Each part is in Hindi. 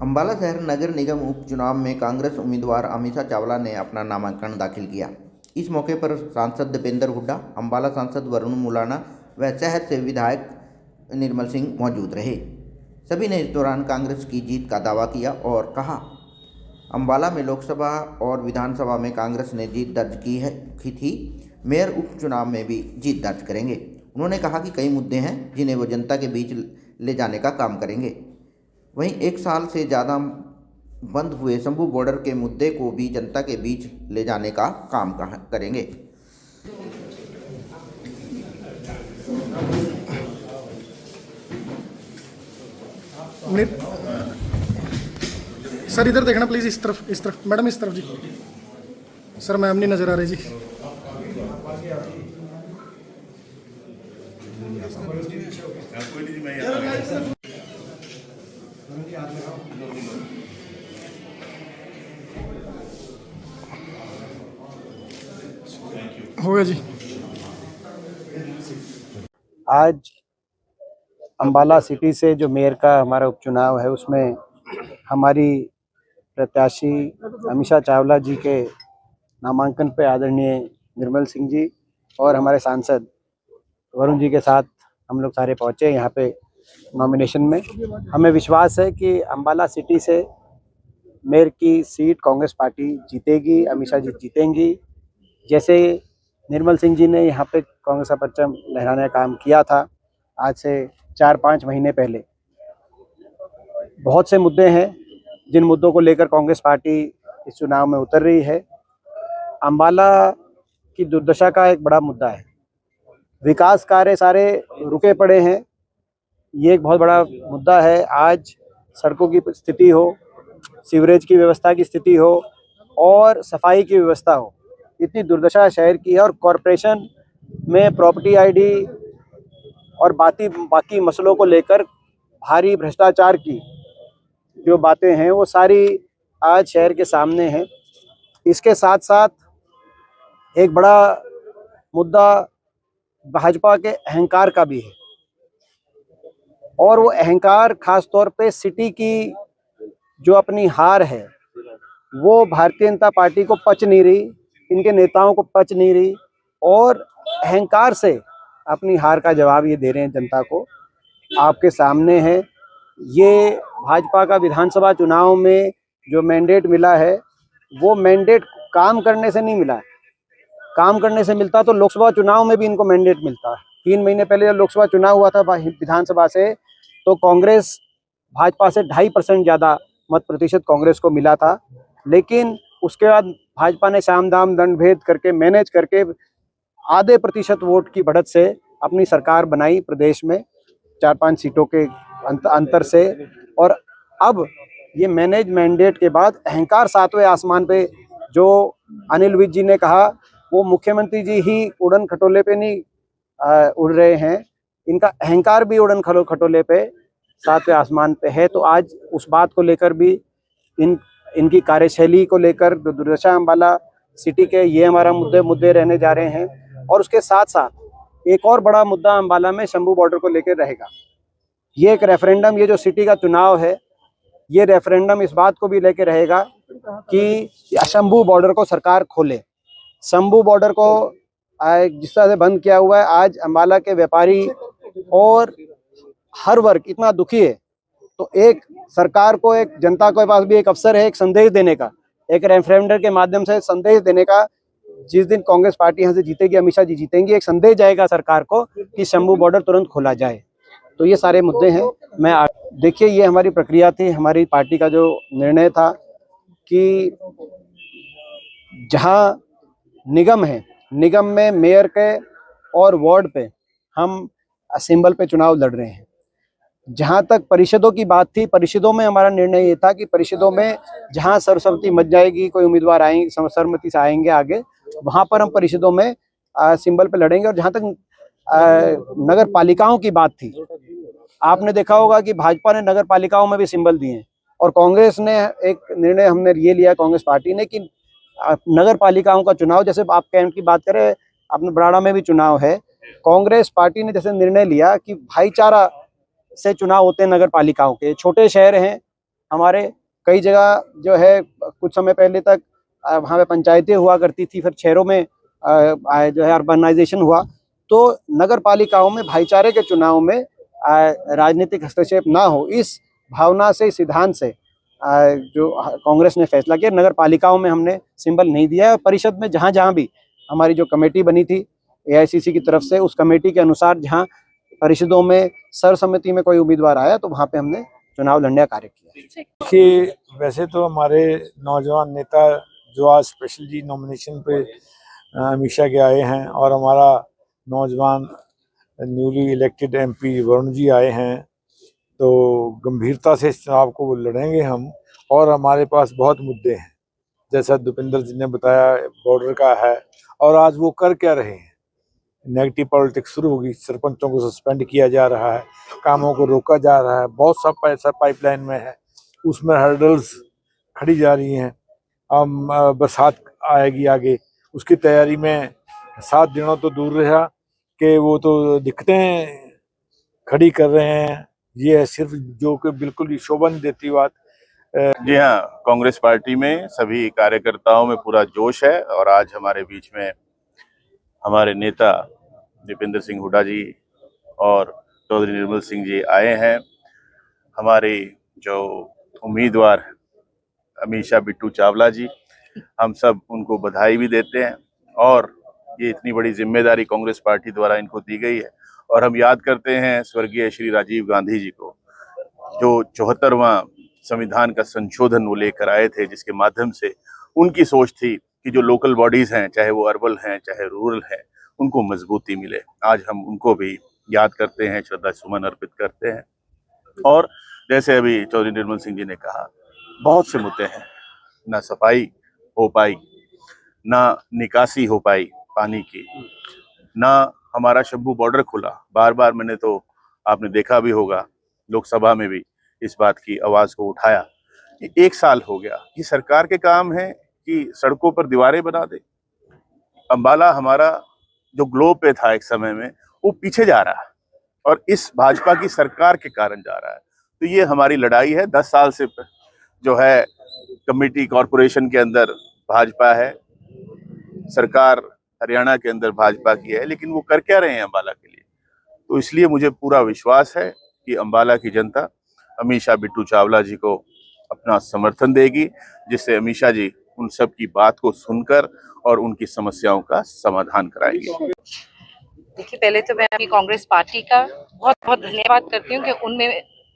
अम्बाला शहर नगर निगम उपचुनाव में कांग्रेस उम्मीदवार अमीषा चावला ने अपना नामांकन दाखिल किया। इस मौके पर सांसद दीपेंद्र हुड्डा, अम्बाला सांसद वरुण मुलाना व शहर से विधायक निर्मल सिंह मौजूद रहे। सभी ने इस दौरान कांग्रेस की जीत का दावा किया और कहा, अम्बाला में लोकसभा और विधानसभा में कांग्रेस ने जीत दर्ज की थी, मेयर उपचुनाव में भी जीत दर्ज करेंगे। उन्होंने कहा कि कई मुद्दे हैं जिन्हें वो जनता के बीच ले जाने का काम करेंगे। वहीं 1 साल से ज़्यादा बंद हुए शंभू बॉर्डर के मुद्दे को भी जनता के बीच ले जाने का काम करेंगे। सर इधर देखना प्लीज, इस तरफ मैडम, इस तरफ जी। सर मैम नहीं नजर आ रही जी। हो गया जी। आज अम्बाला सिटी से जो मेयर का हमारा उपचुनाव है, उसमें हमारी प्रत्याशी अमीषा चावला जी के नामांकन पे आदरणीय निर्मल सिंह जी और हमारे सांसद वरुण जी के साथ हम लोग सारे पहुँचे यहाँ पे नॉमिनेशन में। हमें विश्वास है कि अम्बाला सिटी से मेयर की सीट कांग्रेस पार्टी जीतेगी, अमीषा जी जीतेंगी। जैसे निर्मल सिंह जी ने यहाँ पे कांग्रेस का परचम लहराने का काम किया था आज से 4-5 महीने पहले। बहुत से मुद्दे हैं जिन मुद्दों को लेकर कांग्रेस पार्टी इस चुनाव में उतर रही है। अम्बाला की दुर्दशा का एक बड़ा मुद्दा है, विकास कार्य सारे रुके पड़े हैं, ये एक बहुत बड़ा मुद्दा है। आज सड़कों की स्थिति हो, सीवरेज की व्यवस्था की स्थिति हो और सफाई की व्यवस्था हो, इतनी दुर्दशा शहर की है। और कॉरपोरेशन में प्रॉपर्टी आईडी और बाकी मसलों को लेकर भारी भ्रष्टाचार की जो बातें हैं वो सारी आज शहर के सामने हैं। इसके साथ साथ एक बड़ा मुद्दा भाजपा के अहंकार का भी है, और वो अहंकार खास तौर पे सिटी की जो अपनी हार है वो भारतीय जनता पार्टी को पच नहीं रही, इनके नेताओं को पच नहीं रही, और अहंकार से अपनी हार का जवाब ये दे रहे हैं जनता को। आपके सामने है, ये भाजपा का विधानसभा चुनाव में जो मैंडेट मिला है वो मैंडेट काम करने से नहीं मिला है। काम करने से मिलता तो लोकसभा चुनाव में भी इनको मैंडेट मिलता है। 3 महीने पहले जब लोकसभा चुनाव हुआ था विधानसभा से, तो कांग्रेस भाजपा से 2.5% ज़्यादा मत प्रतिशत कांग्रेस को मिला था। लेकिन उसके बाद भाजपा ने साम दाम दंड भेद करके मैनेज करके आधे प्रतिशत वोट की बढ़त से अपनी सरकार बनाई प्रदेश में 4-5 सीटों के अंतर से। और अब ये मैनेज मैंडेट के बाद अहंकार 7वें आसमान पे, जो अनिल विज जी ने कहा, वो मुख्यमंत्री जी ही उड़न खटोले पे नहीं उड़ रहे हैं, इनका अहंकार भी उड़न खटोले पे 7वें आसमान पे है। तो आज उस बात को लेकर भी इनकी कार्यशैली को लेकर दुर्दशा अम्बाला सिटी के, ये हमारा मुद्दे रहने जा रहे हैं। और उसके साथ साथ एक और बड़ा मुद्दा अम्बाला में शंभू बॉर्डर को लेकर रहेगा। ये एक रेफरेंडम, ये जो सिटी का चुनाव है, ये रेफरेंडम इस बात को भी लेकर रहेगा कि शंभू बॉर्डर को सरकार खोले। शंभू बॉर्डर को जिस तरह से बंद किया हुआ है, आज अम्बाला के व्यापारी और हर वर्ग इतना दुखी है। तो एक सरकार को, एक जनता के पास भी एक अवसर है एक संदेश देने का, एक रेफरेंडम के माध्यम से संदेश देने का। जिस दिन कांग्रेस पार्टी यहाँ से जीतेगी, अमीषा जी जीतेंगी, एक संदेश जाएगा सरकार को कि शंभू बॉर्डर तुरंत खोला जाए। तो ये सारे मुद्दे हैं। देखिए, ये हमारी प्रक्रिया थी, हमारी पार्टी का जो निर्णय था कि जहाँ निगम है, निगम में मेयर के और वार्ड पे हम सिंबल पे चुनाव लड़ रहे हैं। जहाँ तक परिषदों की बात थी, परिषदों में हमारा निर्णय ये था कि परिषदों में जहाँ सर्वसम्मति मच जाएगी, कोई उम्मीदवार आएंगे सर्वसम्मति से आएंगे आगे, वहाँ पर हम परिषदों में सिंबल पे लड़ेंगे। और जहाँ तक नगर पालिकाओं की बात थी, आपने देखा होगा कि भाजपा ने नगर पालिकाओं में भी सिंबल दिए हैं, और कांग्रेस ने एक निर्णय हमने ये लिया, कांग्रेस पार्टी ने, कि नगर पालिकाओं का चुनाव, जैसे आप कैंट की बात करें, अपने बराड़ा में भी चुनाव है, कांग्रेस पार्टी ने जैसे निर्णय लिया कि भाईचारा से चुनाव होते हैं नगर पालिकाओं के। छोटे शहर हैं, हमारे कई जगह जो है कुछ समय पहले तक वहाँ पे पंचायतें हुआ करती थी, फिर शहरों में जो है अर्बनाइजेशन हुआ, तो नगर पालिकाओं में भाईचारे के चुनाव में राजनीतिक हस्तक्षेप ना हो, इस भावना से, सिद्धांत से जो कांग्रेस ने फैसला किया, नगर पालिकाओं में हमने सिंबल नहीं दिया है। परिषद में जहाँ जहाँ भी हमारी जो कमेटी बनी थी AICC की तरफ से, उस कमेटी के अनुसार जहाँ परिषदों में सर्वसम्मति में कोई उम्मीदवार आया तो वहाँ पे हमने चुनाव लड़ने का कार्य किया। कि वैसे तो हमारे नौजवान नेता जो आज स्पेशल जी नॉमिनेशन पे अमीषा के आए हैं और हमारा नौजवान newly elected MP Varun ji आए हैं, तो गंभीरता से इस चुनाव को लड़ेंगे हम। और हमारे पास बहुत मुद्दे हैं, जैसा दीपेंद्र जी ने बताया, बॉर्डर का है, और आज वो कर क्या रहे हैं। नेगेटिव पॉलिटिक्स शुरू होगी, सरपंचों को सस्पेंड किया जा रहा है, कामों को रोका जा रहा है, बहुत सा पैसा पाइपलाइन में है, उसमें हर्डल्स खड़ी जा रही हैं। अब बरसात आएगी आगे, उसकी तैयारी में 7 दिनों तो दूर रहा कि वो तो दिक्कतें खड़ी कर रहे हैं। ये है सिर्फ जो कि बिल्कुल ही शोभा नहीं देती बात। जी हाँ, कांग्रेस पार्टी में सभी कार्यकर्ताओं में पूरा जोश है और आज हमारे बीच में हमारे नेता दीपेंद्र सिंह हुड्डा जी और चौधरी निर्मल सिंह जी आए हैं। हमारे जो उम्मीदवार अमीषा बिट्टू चावला जी, हम सब उनको बधाई भी देते हैं और ये इतनी बड़ी जिम्मेदारी कांग्रेस पार्टी द्वारा इनको दी गई है। और हम याद करते हैं स्वर्गीय श्री राजीव गांधी जी को, जो 74वां संविधान का संशोधन वो लेकर आए थे, जिसके माध्यम से उनकी सोच थी कि जो लोकल बॉडीज हैं, चाहे वो अर्बन हैं चाहे रूरल हैं, उनको मजबूती मिले। आज हम उनको भी याद करते हैं, श्रद्धा सुमन अर्पित करते हैं। और जैसे अभी चौधरी निर्मल सिंह जी ने कहा, बहुत से मुद्दे हैं, ना सफाई हो पाई, ना निकासी हो पाई पानी की, ना हमारा शंभू बॉर्डर खुला। बार बार मैंने, तो आपने देखा भी होगा, लोकसभा में भी इस बात की आवाज को उठाया। 1 साल हो गया, ये सरकार के काम है कि सड़कों पर दीवारें बना दे। अंबाला हमारा जो ग्लोब पे था एक समय में, वो पीछे जा रहा है और इस भाजपा की सरकार के कारण जा रहा है। तो ये हमारी लड़ाई है। 10 साल से जो है कमेटी कॉरपोरेशन के अंदर भाजपा है, सरकार हरियाणा के अंदर भाजपा की है, लेकिन वो कर क्या रहे हैं अंबाला के लिए। तो इसलिए मुझे पूरा विश्वास है कि अंबाला की जनता अमीषा बिट्टू चावला जी को अपना समर्थन देगी, जिससे अमीषा जी उन सब की बात को सुनकर और उनकी समस्याओं का समाधान कराएंगे। देखिए, पहले तो मैं अपनी कांग्रेस पार्टी का बहुत बहुत धन्यवाद करती हूँ कि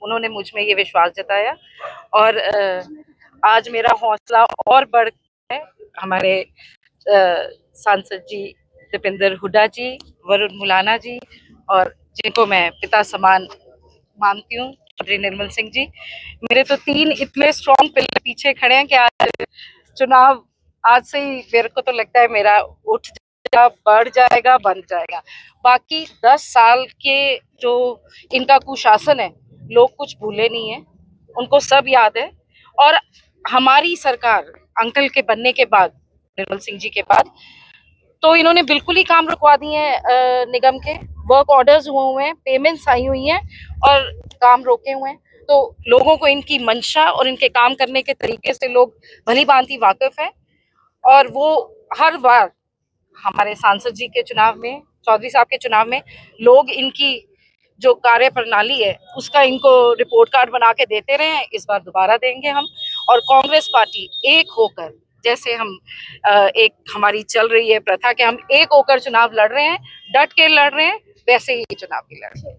उन्होंने मुझ में ये विश्वास जताया और आज मेरा हौसला और बढ़ गया है। हमारे सांसद जी दीपेंद्र हुड्डा जी, वरुण मुलाना जी, और जिनको मैं पिता समान मानती हूँ, चौधरी निर्मल सिंह जी, मेरे तो 3 इतने स्ट्रॉन्ग पिलर पीछे खड़े हैं कि आज चुनाव, आज से ही मेरे को तो लगता है मेरा उठ जाएगा, बढ़ जाएगा, बन जाएगा। बाकी 10 साल के जो इनका कुशासन है, लोग कुछ भूले नहीं है, उनको सब याद है। और हमारी सरकार अंकल के बनने के बाद, निर्मल सिंह जी के बाद, तो इन्होंने बिल्कुल ही काम रुकवा दिए हैं। निगम के वर्क ऑर्डर्स हुए हैं, पेमेंट्स आई हुई हैं और काम रोके हुए हैं। तो लोगों को इनकी मंशा और इनके काम करने के तरीके से लोग भली भांति वाकिफ है और वो हर बार हमारे सांसद जी के चुनाव में, चौधरी साहब के चुनाव में, लोग इनकी जो कार्य प्रणाली है उसका इनको रिपोर्ट कार्ड बना के देते रहे हैं। इस बार दोबारा देंगे हम, और कांग्रेस पार्टी एक होकर, जैसे हम एक हमारी चल रही है प्रथा कि हम एक होकर चुनाव लड़ रहे हैं, डट के लड़ रहे हैं, वैसे ही चुनाव भी लड़ रहे हैं।